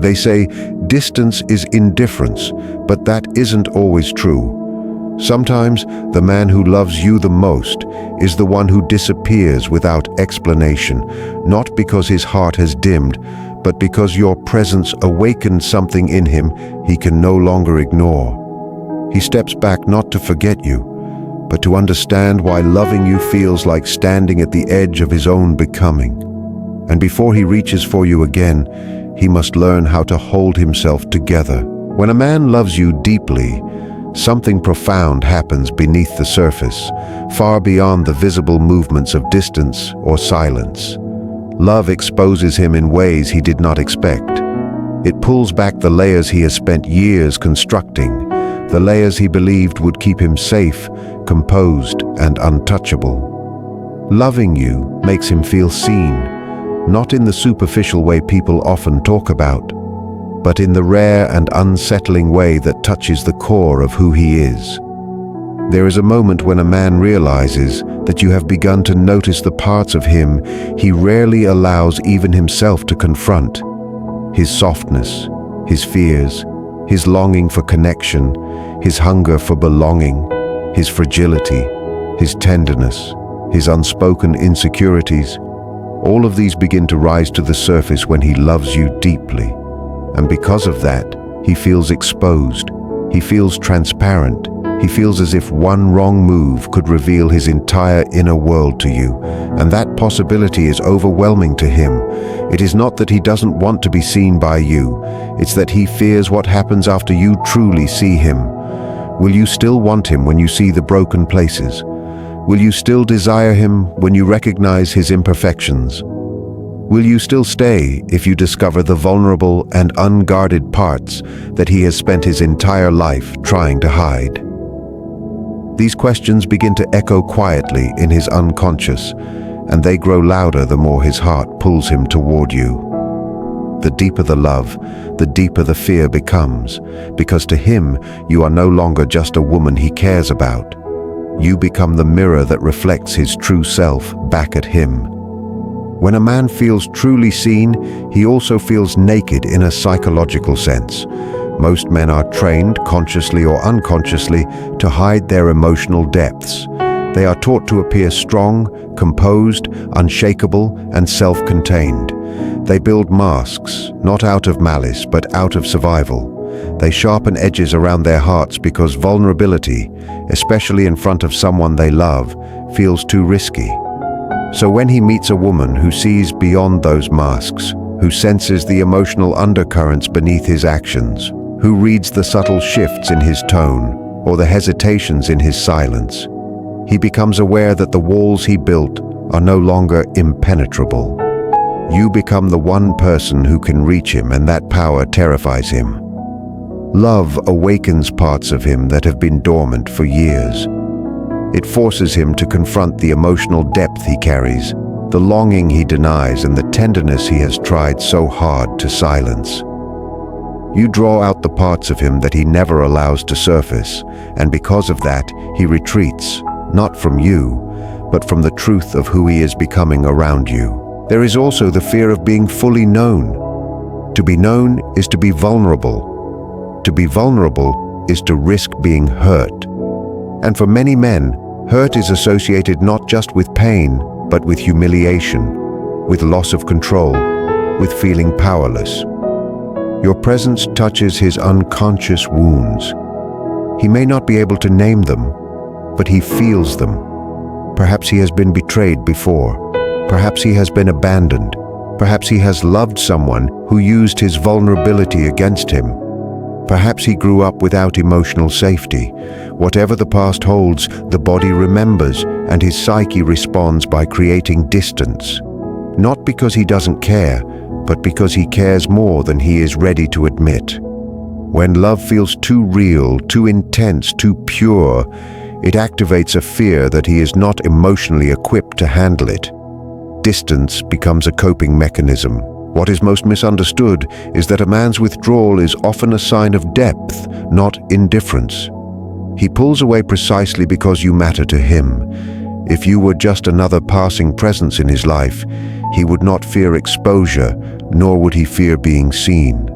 They say distance is indifference, but that isn't always true. Sometimes the man who loves you the most is the one who disappears without explanation, not because his heart has dimmed, but because your presence awakened something in him he can no longer ignore. He steps back not to forget you, but to understand why loving you feels like standing at the edge of his own becoming. And before he reaches for you again, he must learn how to hold himself together. When a man loves you deeply, something profound happens beneath the surface, far beyond the visible movements of distance or silence. Love exposes him in ways he did not expect. It pulls back the layers he has spent years constructing, the layers he believed would keep him safe, composed, and untouchable. Loving you makes him feel seen, not in the superficial way people often talk about, but in the rare and unsettling way that touches the core of who he is. There is a moment when a man realizes that you have begun to notice the parts of him he rarely allows even himself to confront. His softness, his fears, his longing for connection, his hunger for belonging, his fragility, his tenderness, his unspoken insecurities. All of these begin to rise to the surface when he loves you deeply. And because of that, he feels exposed. He feels transparent. He feels as if one wrong move could reveal his entire inner world to you. And that possibility is overwhelming to him. It is not that he doesn't want to be seen by you. It's that he fears what happens after you truly see him. Will you still want him when you see the broken places? Will you still desire him when you recognize his imperfections? Will you still stay if you discover the vulnerable and unguarded parts that he has spent his entire life trying to hide? These questions begin to echo quietly in his unconscious, and they grow louder the more his heart pulls him toward you. The deeper the love, the deeper the fear becomes, because to him you are no longer just a woman he cares about. You become the mirror that reflects his true self back at him. When a man feels truly seen, he also feels naked in a psychological sense. Most men are trained, consciously or unconsciously, to hide their emotional depths. They are taught to appear strong, composed, unshakable, and self-contained. They build masks, not out of malice, but out of survival. They sharpen edges around their hearts because vulnerability, especially in front of someone they love, feels too risky. So when he meets a woman who sees beyond those masks, who senses the emotional undercurrents beneath his actions, who reads the subtle shifts in his tone or the hesitations in his silence, he becomes aware that the walls he built are no longer impenetrable. You become the one person who can reach him, and that power terrifies him. Love awakens parts of him that have been dormant for years. It forces him to confront the emotional depth he carries, the longing he denies, and the tenderness he has tried so hard to silence. You draw out the parts of him that he never allows to surface, and because of that, he retreats, not from you, but from the truth of who he is becoming around you. There is also the fear of being fully known. To be known is to be vulnerable. To be vulnerable is to risk being hurt. And for many men, hurt is associated not just with pain, but with humiliation, with loss of control, with feeling powerless. Your presence touches his unconscious wounds. He may not be able to name them, but he feels them. Perhaps he has been betrayed before. Perhaps he has been abandoned. Perhaps he has loved someone who used his vulnerability against him. Perhaps he grew up without emotional safety. Whatever the past holds, the body remembers, and his psyche responds by creating distance. Not because he doesn't care, but because he cares more than he is ready to admit. When love feels too real, too intense, too pure, it activates a fear that he is not emotionally equipped to handle it. Distance becomes a coping mechanism. What is most misunderstood is that a man's withdrawal is often a sign of depth, not indifference. He pulls away precisely because you matter to him. If you were just another passing presence in his life, he would not fear exposure, nor would he fear being seen.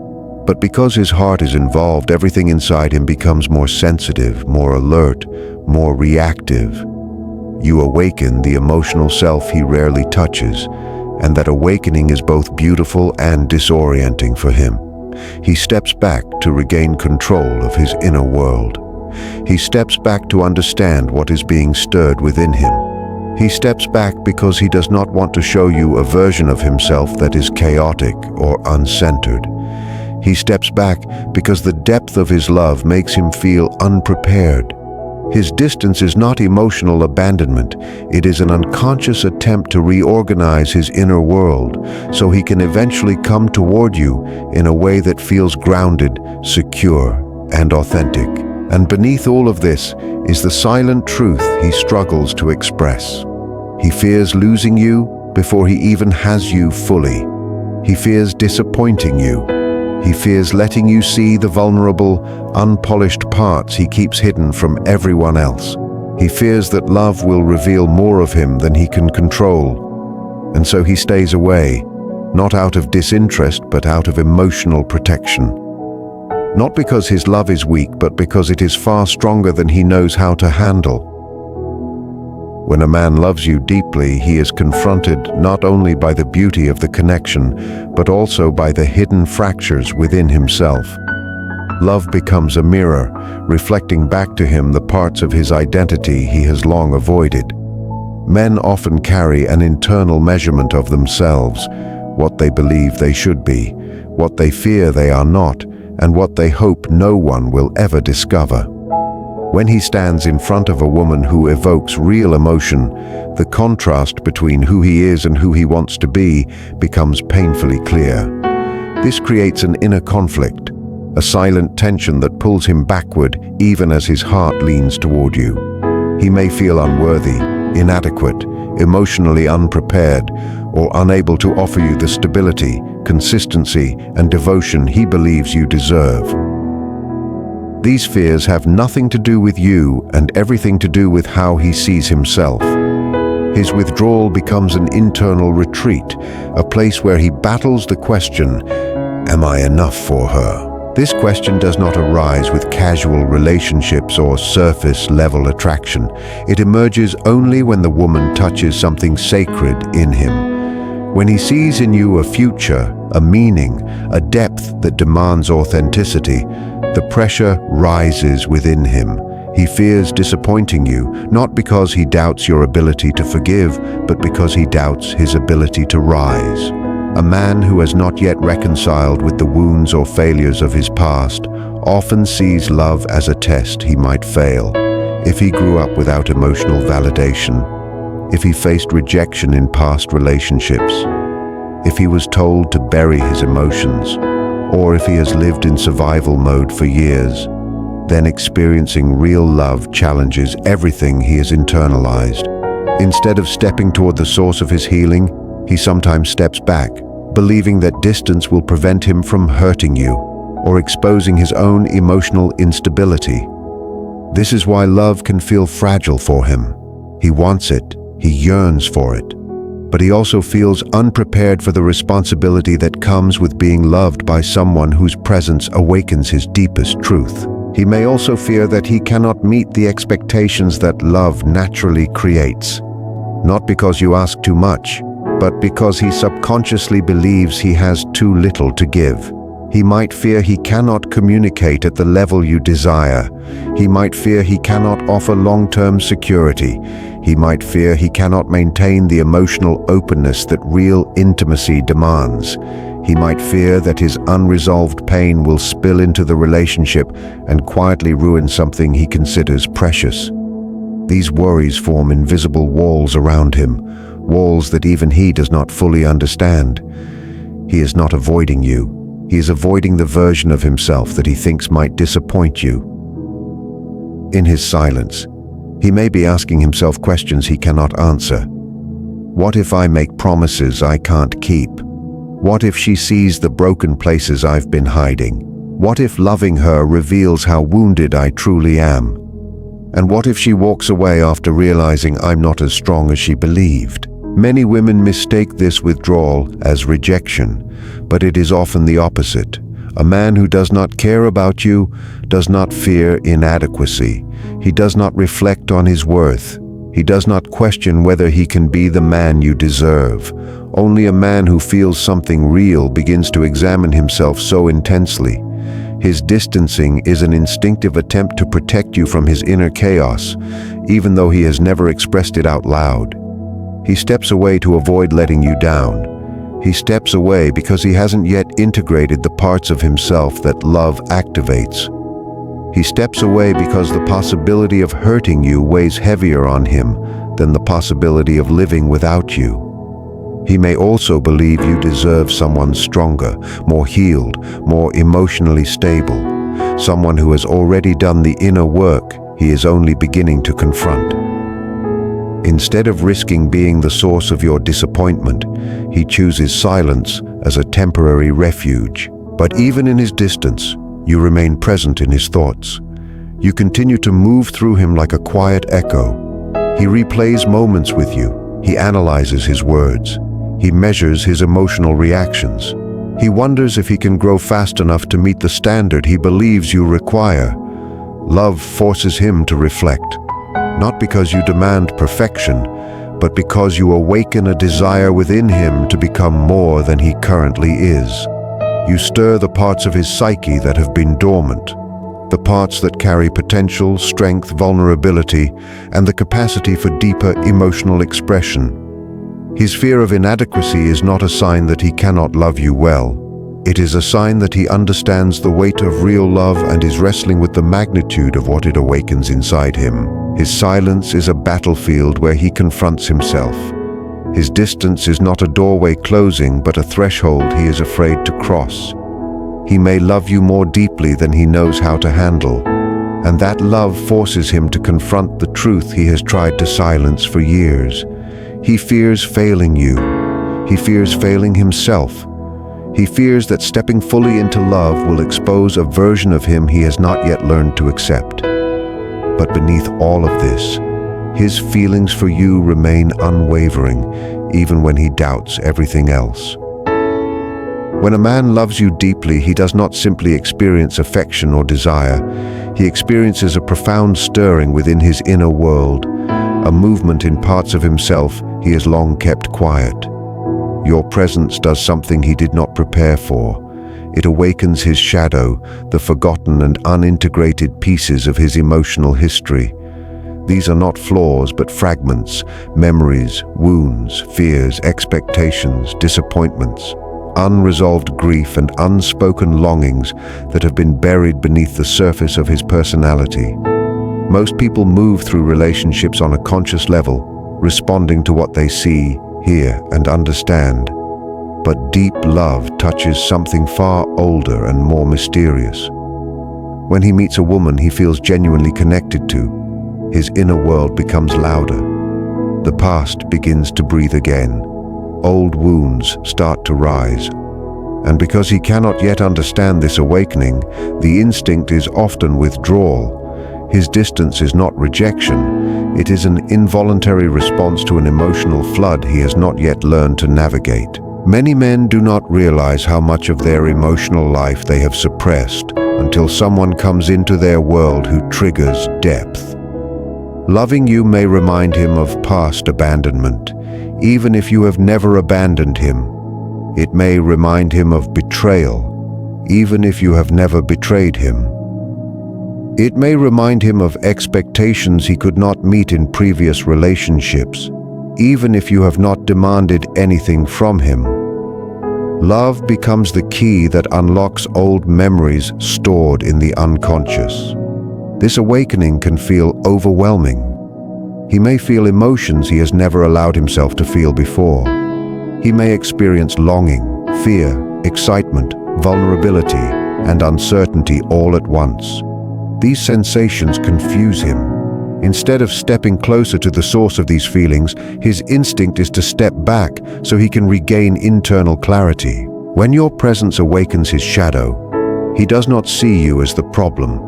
But because his heart is involved, everything inside him becomes more sensitive, more alert, more reactive. You awaken the emotional self he rarely touches, and that awakening is both beautiful and disorienting for him. He steps back to regain control of his inner world. He steps back to understand what is being stirred within him. He steps back because he does not want to show you a version of himself that is chaotic or uncentered. He steps back because the depth of his love makes him feel unprepared. His distance is not emotional abandonment, it is an unconscious attempt to reorganize his inner world so he can eventually come toward you in a way that feels grounded, secure, and authentic. And beneath all of this is the silent truth he struggles to express. He fears losing you before he even has you fully. He fears disappointing you. He fears letting you see the vulnerable, unpolished parts he keeps hidden from everyone else. He fears that love will reveal more of him than he can control. And so he stays away, not out of disinterest, but out of emotional protection. Not because his love is weak, but because it is far stronger than he knows how to handle. When a man loves you deeply, he is confronted not only by the beauty of the connection, but also by the hidden fractures within himself. Love becomes a mirror, reflecting back to him the parts of his identity he has long avoided. Men often carry an internal measurement of themselves, what they believe they should be, what they fear they are not, and what they hope no one will ever discover. When he stands in front of a woman who evokes real emotion, the contrast between who he is and who he wants to be becomes painfully clear. This creates an inner conflict, a silent tension that pulls him backward even as his heart leans toward you. He may feel unworthy, inadequate, emotionally unprepared, or unable to offer you the stability, consistency, and devotion he believes you deserve. These fears have nothing to do with you and everything to do with how he sees himself. His withdrawal becomes an internal retreat, a place where he battles the question, am I enough for her? This question does not arise with casual relationships or surface-level attraction. It emerges only when the woman touches something sacred in him. When he sees in you a future, a meaning, a depth that demands authenticity, the pressure rises within him. He fears disappointing you, not because he doubts your ability to forgive, but because he doubts his ability to rise. A man who has not yet reconciled with the wounds or failures of his past often sees love as a test he might fail. If he grew up without emotional validation, if he faced rejection in past relationships, if he was told to bury his emotions, or if he has lived in survival mode for years, then experiencing real love challenges everything he has internalized. Instead of stepping toward the source of his healing, he sometimes steps back, believing that distance will prevent him from hurting you or exposing his own emotional instability. This is why love can feel fragile for him. He wants it, he yearns for it, but he also feels unprepared for the responsibility that comes with being loved by someone whose presence awakens his deepest truth. He may also fear that he cannot meet the expectations that love naturally creates, not because you ask too much, but because he subconsciously believes he has too little to give. He might fear he cannot communicate at the level you desire. He might fear he cannot offer long-term security. He might fear he cannot maintain the emotional openness that real intimacy demands. He might fear that his unresolved pain will spill into the relationship and quietly ruin something he considers precious. These worries form invisible walls around him, walls that even he does not fully understand. He is not avoiding you. He is avoiding the version of himself that he thinks might disappoint you. In his silence, he may be asking himself questions he cannot answer. What if I make promises I can't keep? What if she sees the broken places I've been hiding? What if loving her reveals how wounded I truly am? And what if she walks away after realizing I'm not as strong as she believed? Many women mistake this withdrawal as rejection, but it is often the opposite, A man who does not care about you does not fear inadequacy. He does not reflect on his worth. He does not question whether he can be the man you deserve. Only a man who feels something real begins to examine himself so intensely. His distancing is an instinctive attempt to protect you from his inner chaos, even though he has never expressed it out loud. He steps away to avoid letting you down. He steps away because he hasn't yet integrated the parts of himself that love activates. He steps away because the possibility of hurting you weighs heavier on him than the possibility of living without you. He may also believe you deserve someone stronger, more healed, more emotionally stable, someone who has already done the inner work he is only beginning to confront. Instead of risking being the source of your disappointment, he chooses silence as a temporary refuge. But even in his distance, you remain present in his thoughts. You continue to move through him like a quiet echo. He replays moments with you. He analyzes his words. He measures his emotional reactions. He wonders if he can grow fast enough to meet the standard he believes you require. Love forces him to reflect, not because you demand perfection, but because you awaken a desire within him to become more than he currently is. You stir the parts of his psyche that have been dormant, the parts that carry potential, strength, vulnerability, and the capacity for deeper emotional expression. His fear of inadequacy is not a sign that he cannot love you well. It is a sign that he understands the weight of real love and is wrestling with the magnitude of what it awakens inside him. His silence is a battlefield where he confronts himself. His distance is not a doorway closing, but a threshold he is afraid to cross. He may love you more deeply than he knows how to handle, and that love forces him to confront the truth he has tried to silence for years. He fears failing you. He fears failing himself. He fears that stepping fully into love will expose a version of him he has not yet learned to accept. But beneath all of this, his feelings for you remain unwavering, even when he doubts everything else. When a man loves you deeply, he does not simply experience affection or desire. He experiences a profound stirring within his inner world, a movement in parts of himself he has long kept quiet. Your presence does something he did not prepare for. It awakens his shadow, the forgotten and unintegrated pieces of his emotional history. These are not flaws, but fragments, memories, wounds, fears, expectations, disappointments, unresolved grief and unspoken longings that have been buried beneath the surface of his personality. Most people move through relationships on a conscious level, responding to what they see, hear, and understand. But deep love touches something far older and more mysterious. When he meets a woman he feels genuinely connected to, his inner world becomes louder. The past begins to breathe again. Old wounds start to rise. And because he cannot yet understand this awakening, the instinct is often withdrawal. His distance is not rejection, it is an involuntary response to an emotional flood he has not yet learned to navigate. Many men do not realize how much of their emotional life they have suppressed until someone comes into their world who triggers depth. Loving you may remind him of past abandonment, even if you have never abandoned him. It may remind him of betrayal, even if you have never betrayed him. It may remind him of expectations he could not meet in previous relationships, even if you have not demanded anything from him. Love becomes the key that unlocks old memories stored in the unconscious. This awakening can feel overwhelming. He may feel emotions he has never allowed himself to feel before. He may experience longing, fear, excitement, vulnerability, and uncertainty all at once. These sensations confuse him. Instead of stepping closer to the source of these feelings, his instinct is to step back so he can regain internal clarity. When your presence awakens his shadow, he does not see you as the problem.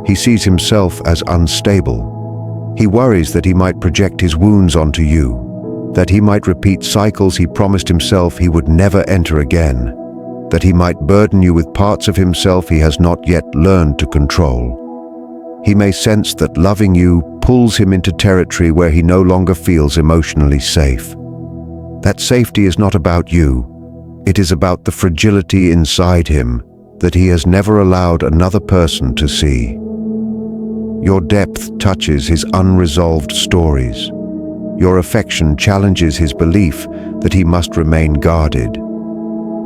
He sees himself as unstable. He worries that he might project his wounds onto you, that he might repeat cycles he promised himself he would never enter again. that he might burden you with parts of himself he has not yet learned to control. He may sense that loving you pulls him into territory where he no longer feels emotionally safe. That safety is not about you. It is about the fragility inside him that he has never allowed another person to see. Your depth touches his unresolved stories. Your affection challenges his belief that he must remain guarded.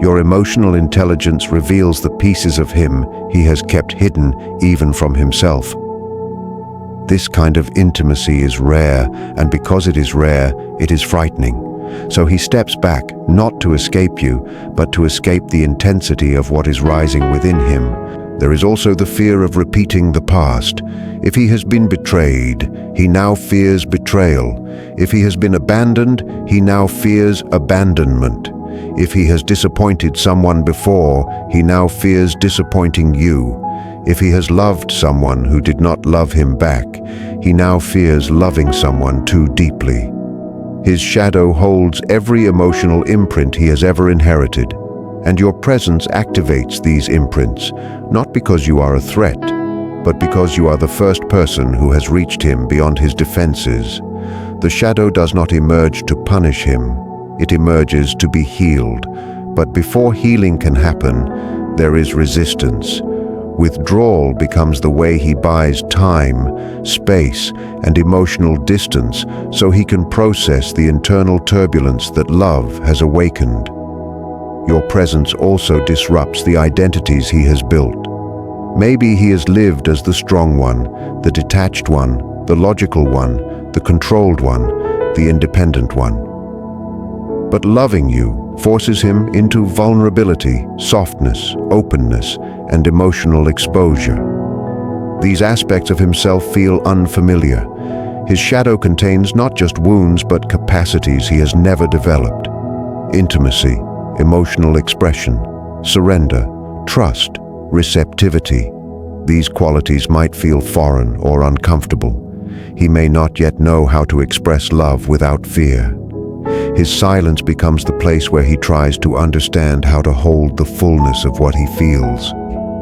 Your emotional intelligence reveals the pieces of him he has kept hidden even from himself. This kind of intimacy is rare, and because it is rare, it is frightening. So he steps back, not to escape you, but to escape the intensity of what is rising within him. There is also the fear of repeating the past. If he has been betrayed, he now fears betrayal. If he has been abandoned, he now fears abandonment. If he has disappointed someone before, he now fears disappointing you. If he has loved someone who did not love him back, he now fears loving someone too deeply. His shadow holds every emotional imprint he has ever inherited, and your presence activates these imprints, not because you are a threat, but because you are the first person who has reached him beyond his defenses. The shadow does not emerge to punish him, it emerges to be healed. But before healing can happen, there is resistance. Withdrawal becomes the way he buys time, space, and emotional distance so he can process the internal turbulence that love has awakened. Your presence also disrupts the identities he has built. Maybe he has lived as the strong one, the detached one, the logical one, the controlled one, the independent one. But loving you forces him into vulnerability, softness, openness, and emotional exposure. These aspects of himself feel unfamiliar. His shadow contains not just wounds but capacities he has never developed. Intimacy, emotional expression, surrender, trust, receptivity. These qualities might feel foreign or uncomfortable. He may not yet know how to express love without fear. His silence becomes the place where he tries to understand how to hold the fullness of what he feels.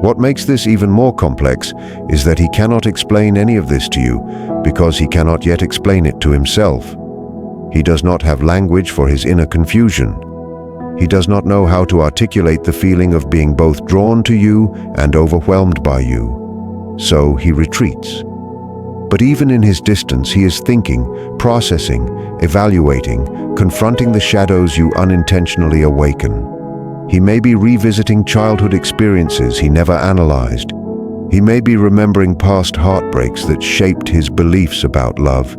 What makes this even more complex is that he cannot explain any of this to you because he cannot yet explain it to himself. He does not have language for his inner confusion. He does not know how to articulate the feeling of being both drawn to you and overwhelmed by you. So he retreats. But even in his distance, he is thinking, processing, evaluating, confronting the shadows you unintentionally awaken. He may be revisiting childhood experiences he never analyzed. He may be remembering past heartbreaks that shaped his beliefs about love.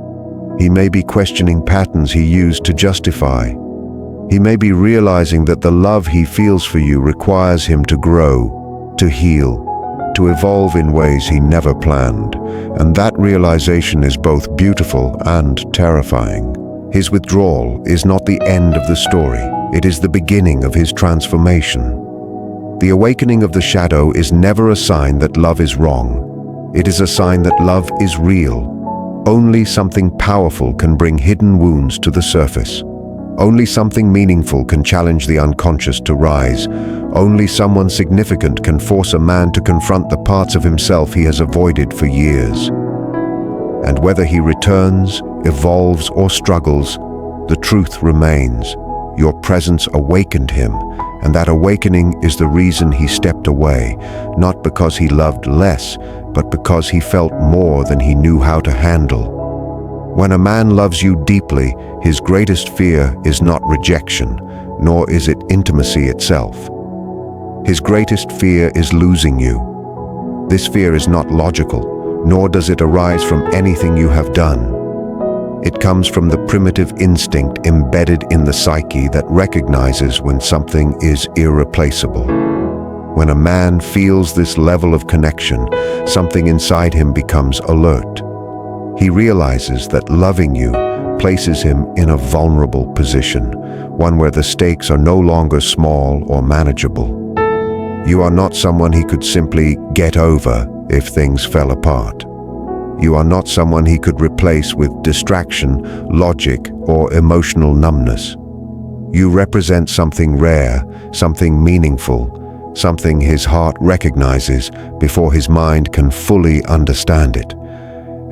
He may be questioning patterns he used to justify. He may be realizing that the love he feels for you requires him to grow, to heal, to evolve in ways he never planned, and that realization is both beautiful and terrifying. His withdrawal is not the end of the story, it is the beginning of his transformation. The awakening of the shadow is never a sign that love is wrong. It is a sign that love is real. Only something powerful can bring hidden wounds to the surface. Only something meaningful can challenge the unconscious to rise. Only someone significant can force a man to confront the parts of himself he has avoided for years. And whether he returns, evolves, or struggles, the truth remains. Your presence awakened him, and that awakening is the reason he stepped away, not because he loved less, but because he felt more than he knew how to handle. When a man loves you deeply, his greatest fear is not rejection, nor is it intimacy itself. His greatest fear is losing you. This fear is not logical, nor does it arise from anything you have done. It comes from the primitive instinct embedded in the psyche that recognizes when something is irreplaceable. When a man feels this level of connection, something inside him becomes alert. He realizes that loving you places him in a vulnerable position, one where the stakes are no longer small or manageable. You are not someone he could simply get over if things fell apart. You are not someone he could replace with distraction, logic, or emotional numbness. You represent something rare, something meaningful, something his heart recognizes before his mind can fully understand it.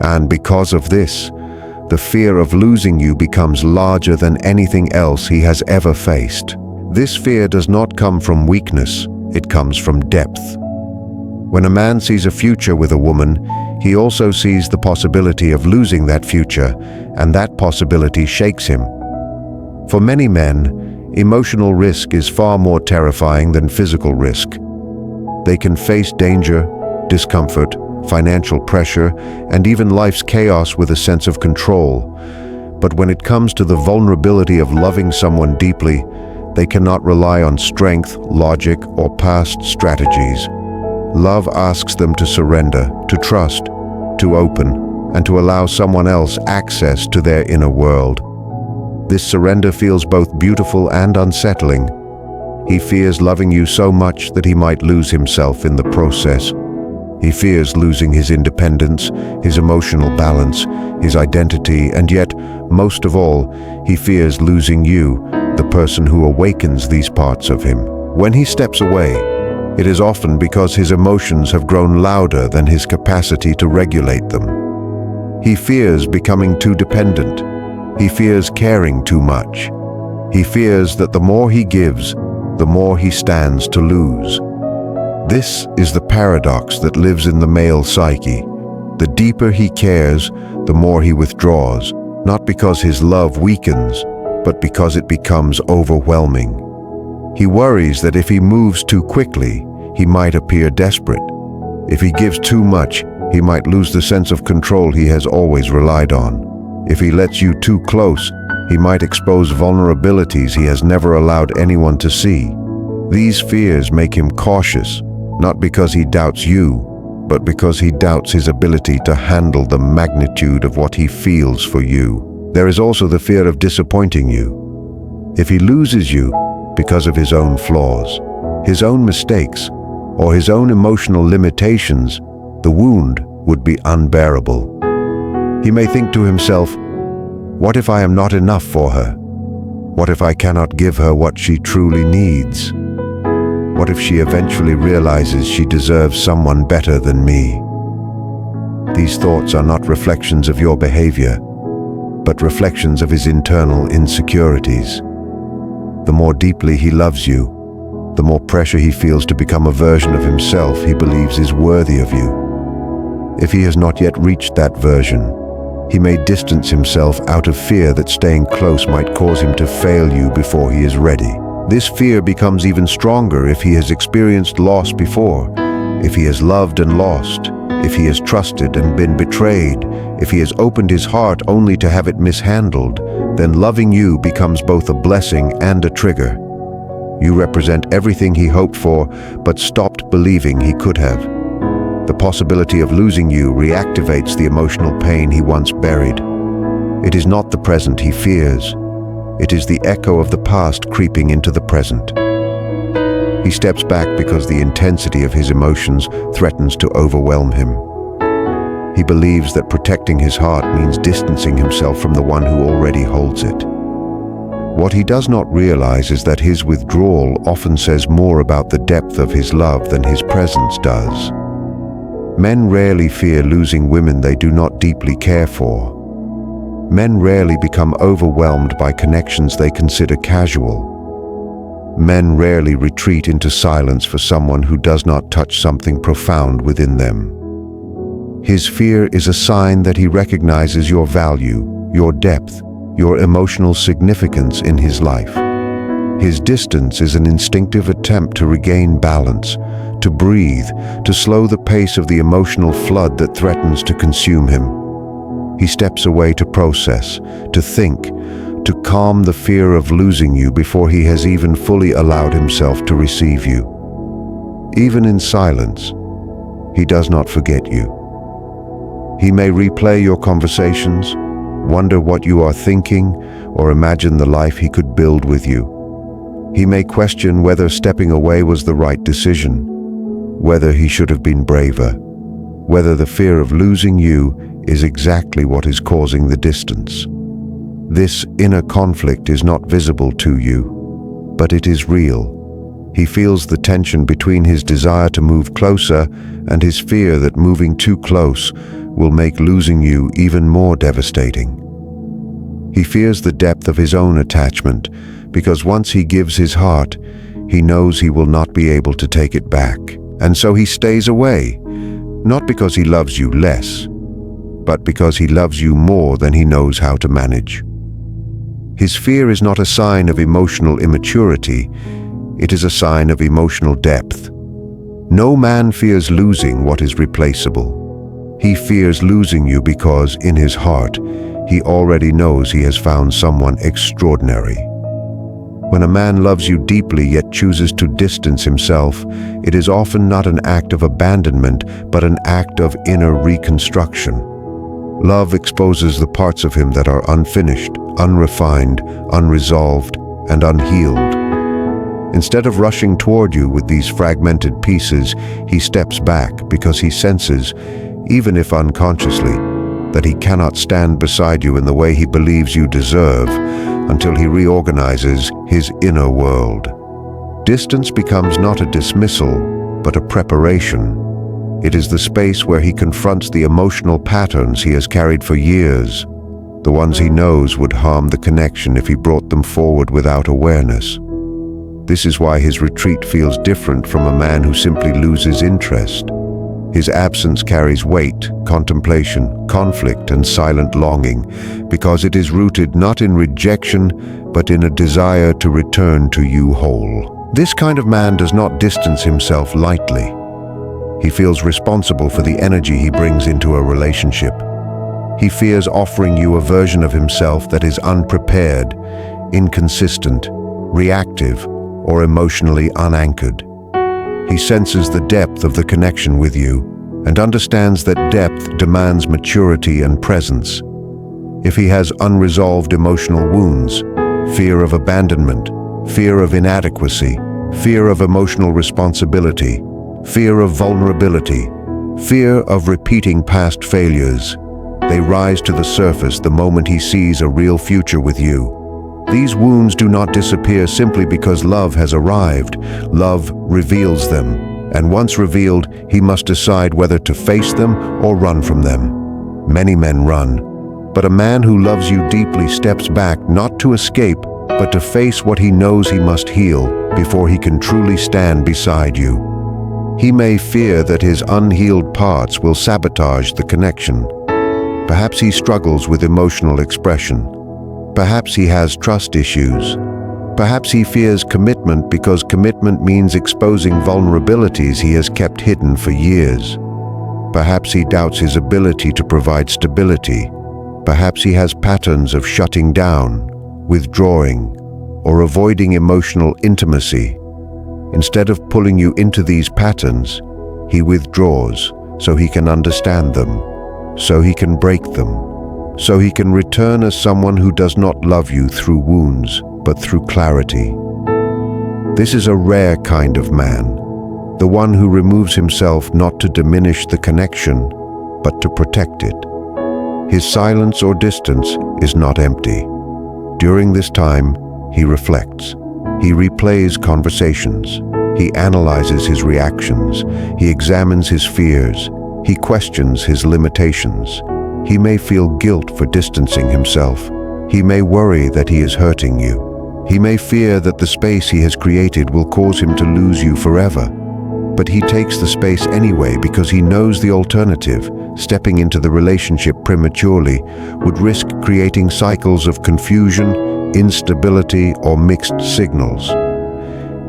And because of this, the fear of losing you becomes larger than anything else he has ever faced. This fear does not come from weakness, it comes from depth. When a man sees a future with a woman, he also sees the possibility of losing that future, and that possibility shakes him. For many men, emotional risk is far more terrifying than physical risk. They can face danger, discomfort, financial pressure, and even life's chaos with a sense of control. But when it comes to the vulnerability of loving someone deeply, they cannot rely on strength, logic, or past strategies. Love asks them to surrender, to trust, to open, and to allow someone else access to their inner world. This surrender feels both beautiful and unsettling. He fears loving you so much that he might lose himself in the process. He fears losing his independence, his emotional balance, his identity, and yet, most of all, he fears losing you, the person who awakens these parts of him. When he steps away, it is often because his emotions have grown louder than his capacity to regulate them. He fears becoming too dependent. He fears caring too much. He fears that the more he gives, the more he stands to lose. This is the paradox that lives in the male psyche. The deeper he cares, the more he withdraws, not because his love weakens, but because it becomes overwhelming. He worries that if he moves too quickly, he might appear desperate. If he gives too much, he might lose the sense of control he has always relied on. If he lets you too close, he might expose vulnerabilities he has never allowed anyone to see. These fears make him cautious, not because he doubts you, but because he doubts his ability to handle the magnitude of what he feels for you. There is also the fear of disappointing you. If he loses you because of his own flaws, his own mistakes, or his own emotional limitations, the wound would be unbearable. He may think to himself, "What if I am not enough for her? What if I cannot give her what she truly needs? What if she eventually realizes she deserves someone better than me?" These thoughts are not reflections of your behavior, but reflections of his internal insecurities. The more deeply he loves you, the more pressure he feels to become a version of himself he believes is worthy of you. If he has not yet reached that version, he may distance himself out of fear that staying close might cause him to fail you before he is ready. This fear becomes even stronger if he has experienced loss before, if he has loved and lost, if he has trusted and been betrayed, if he has opened his heart only to have it mishandled. Then loving you becomes both a blessing and a trigger. You represent everything he hoped for, but stopped believing he could have. The possibility of losing you reactivates the emotional pain he once buried. It is not the present he fears. It is the echo of the past creeping into the present. He steps back because the intensity of his emotions threatens to overwhelm him. He believes that protecting his heart means distancing himself from the one who already holds it. What he does not realize is that his withdrawal often says more about the depth of his love than his presence does. Men rarely fear losing women they do not deeply care for. Men rarely become overwhelmed by connections they consider casual. Men rarely retreat into silence for someone who does not touch something profound within them. His fear is a sign that he recognizes your value, your depth, your emotional significance in his life. His distance is an instinctive attempt to regain balance, to breathe, to slow the pace of the emotional flood that threatens to consume him. He steps away to process, to think, to calm the fear of losing you before he has even fully allowed himself to receive you. Even in silence, he does not forget you. He may replay your conversations, wonder what you are thinking, or imagine the life he could build with you. He may question whether stepping away was the right decision, whether he should have been braver, whether the fear of losing you is exactly what is causing the distance. This inner conflict is not visible to you, but it is real. He feels the tension between his desire to move closer and his fear that moving too close will make losing you even more devastating. He fears the depth of his own attachment, because once he gives his heart, he knows he will not be able to take it back. And so he stays away, not because he loves you less, but because he loves you more than he knows how to manage. His fear is not a sign of emotional immaturity, it is a sign of emotional depth. No man fears losing what is replaceable. He fears losing you because, in his heart, he already knows he has found someone extraordinary. When a man loves you deeply yet chooses to distance himself, it is often not an act of abandonment, but an act of inner reconstruction. Love exposes the parts of him that are unfinished, unrefined, unresolved, and unhealed. Instead of rushing toward you with these fragmented pieces, he steps back because he senses, even if unconsciously, that he cannot stand beside you in the way he believes you deserve until he reorganizes his inner world. Distance becomes not a dismissal, but a preparation. It is the space where he confronts the emotional patterns he has carried for years, the ones he knows would harm the connection if he brought them forward without awareness. This is why his retreat feels different from a man who simply loses interest. His absence carries weight, contemplation, conflict, and silent longing, because it is rooted not in rejection, but in a desire to return to you whole. This kind of man does not distance himself lightly. He feels responsible for the energy he brings into a relationship. He fears offering you a version of himself that is unprepared, inconsistent, reactive, or emotionally unanchored. He senses the depth of the connection with you and understands that depth demands maturity and presence. If he has unresolved emotional wounds, fear of abandonment, fear of inadequacy, fear of emotional responsibility, fear of vulnerability, fear of repeating past failures, they rise to the surface the moment he sees a real future with you. These wounds do not disappear simply because love has arrived. Love reveals them, and once revealed, he must decide whether to face them or run from them. Many men run, but a man who loves you deeply steps back not to escape, but to face what he knows he must heal before he can truly stand beside you. He may fear that his unhealed parts will sabotage the connection. Perhaps he struggles with emotional expression. Perhaps he has trust issues. Perhaps he fears commitment because commitment means exposing vulnerabilities he has kept hidden for years. Perhaps he doubts his ability to provide stability. Perhaps he has patterns of shutting down, withdrawing, or avoiding emotional intimacy. Instead of pulling you into these patterns, he withdraws so he can understand them, so he can break them, so he can return as someone who does not love you through wounds, but through clarity. This is a rare kind of man, the one who removes himself not to diminish the connection, but to protect it. His silence or distance is not empty. During this time, he reflects. He replays conversations. He analyzes his reactions. He examines his fears. He questions his limitations. He may feel guilt for distancing himself. He may worry that he is hurting you. He may fear that the space he has created will cause him to lose you forever. But he takes the space anyway because he knows the alternative, stepping into the relationship prematurely, would risk creating cycles of confusion, instability, or mixed signals.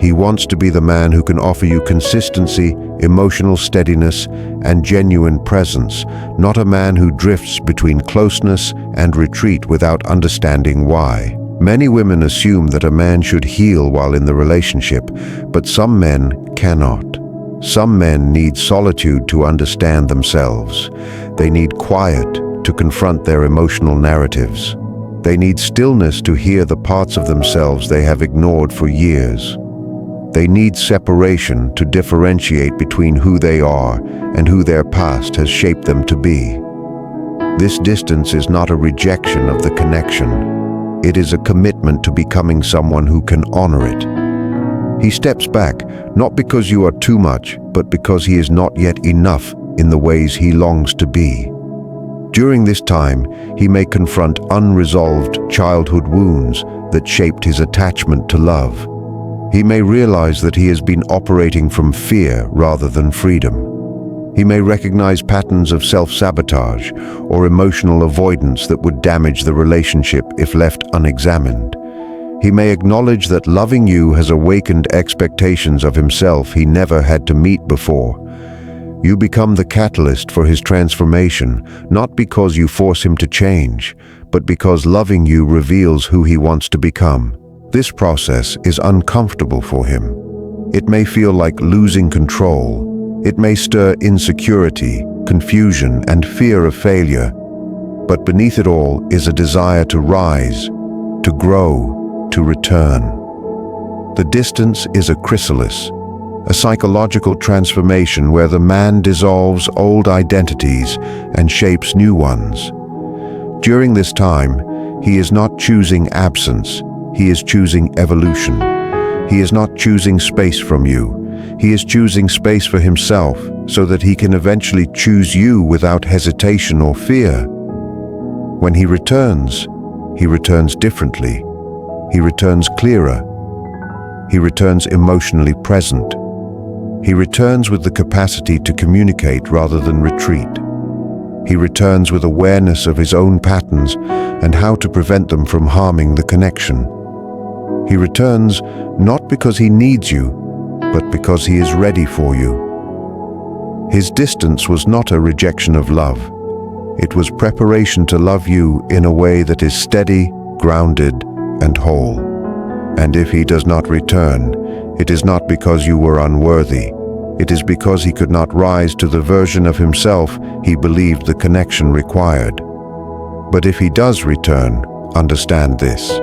He wants to be the man who can offer you consistency, emotional steadiness, and genuine presence, not a man who drifts between closeness and retreat without understanding why. Many women assume that a man should heal while in the relationship, but some men cannot. Some men need solitude to understand themselves. They need quiet to confront their emotional narratives. They need stillness to hear the parts of themselves they have ignored for years. They need separation to differentiate between who they are and who their past has shaped them to be. This distance is not a rejection of the connection. It is a commitment to becoming someone who can honor it. He steps back, not because you are too much, but because he is not yet enough in the ways he longs to be. During this time, he may confront unresolved childhood wounds that shaped his attachment to love. He may realize that he has been operating from fear rather than freedom. He may recognize patterns of self-sabotage or emotional avoidance that would damage the relationship if left unexamined. He may acknowledge that loving you has awakened expectations of himself he never had to meet before. You become the catalyst for his transformation, not because you force him to change, but because loving you reveals who he wants to become. This process is uncomfortable for him. It may feel like losing control. It may stir insecurity, confusion, and fear of failure. But beneath it all is a desire to rise, to grow, to return. The distance is a chrysalis, a psychological transformation where the man dissolves old identities and shapes new ones. During this time, he is not choosing absence, he is choosing evolution. He is not choosing space from you. He is choosing space for himself so that he can eventually choose you without hesitation or fear. When he returns differently. He returns clearer. He returns emotionally present. He returns with the capacity to communicate rather than retreat. He returns with awareness of his own patterns and how to prevent them from harming the connection. He returns not because he needs you, but because he is ready for you. His distance was not a rejection of love. It was preparation to love you in a way that is steady, grounded, and whole. And if he does not return, it is not because you were unworthy. It is because he could not rise to the version of himself he believed the connection required. But if he does return, understand this.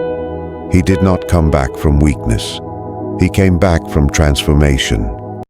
He did not come back from weakness. He came back from transformation.